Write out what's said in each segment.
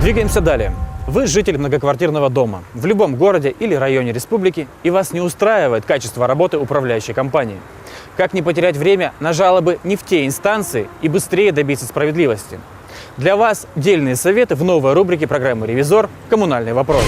Двигаемся далее. Вы житель многоквартирного дома в любом городе или районе республики, и вас не устраивает качество работы управляющей компании. Как не потерять время на жалобы не в те инстанции и быстрее добиться справедливости? Для вас дельные советы в новой рубрике программы «Ревизор. Коммунальные вопросы».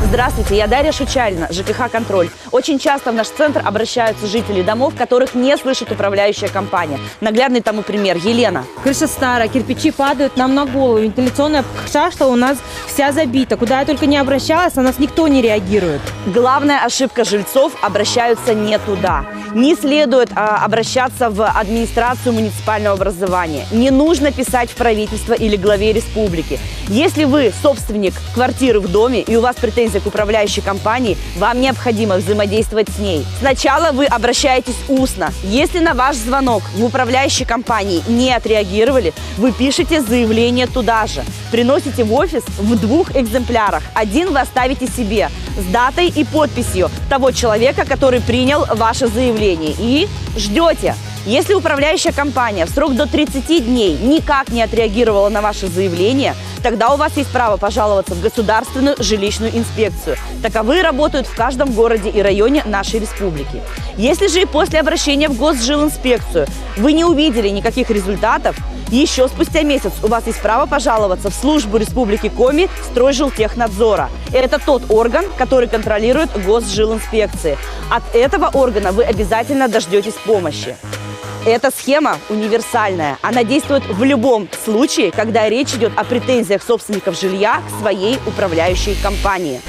Здравствуйте, я Дарья Шучалина, ЖКХ «Контроль». Очень часто в наш центр обращаются жители домов, которых не слышит управляющая компания. Наглядный тому пример – Елена. Крыша старая, кирпичи падают нам на голову. Вентиляционная шахта у нас вся забита. Куда я только не обращалась, на нас никто не реагирует. Главная ошибка жильцов – обращаются не туда. Не следует обращаться в администрацию муниципального образования. Не нужно писать в правительство или главе республики. Если вы собственник квартиры в доме и у вас претензии к управляющей компании, вам необходимо взаимодействовать с ней. Сначала вы обращаетесь устно. Если на ваш звонок в управляющей компании не отреагировали, вы пишете заявление туда же. Приносите в офис в 2 экземплярах. Один вы оставите себе с датой и подписью того человека, который принял ваше заявление. И ждете. Если управляющая компания в срок до 30 дней никак не отреагировала на ваше заявление, тогда у вас есть право пожаловаться в Государственную жилищную инспекцию. Таковые работают в каждом городе и районе нашей республики. Если же и после обращения в Госжилинспекцию вы не увидели никаких результатов, еще спустя месяц у вас есть право пожаловаться в службу Республики Коми Стройжилтехнадзора. Это тот орган, который контролирует Госжилинспекции. От этого органа вы обязательно дождетесь помощи. Эта схема универсальная. Она действует в любом случае, когда речь идет о претензиях собственников жилья к своей управляющей компании.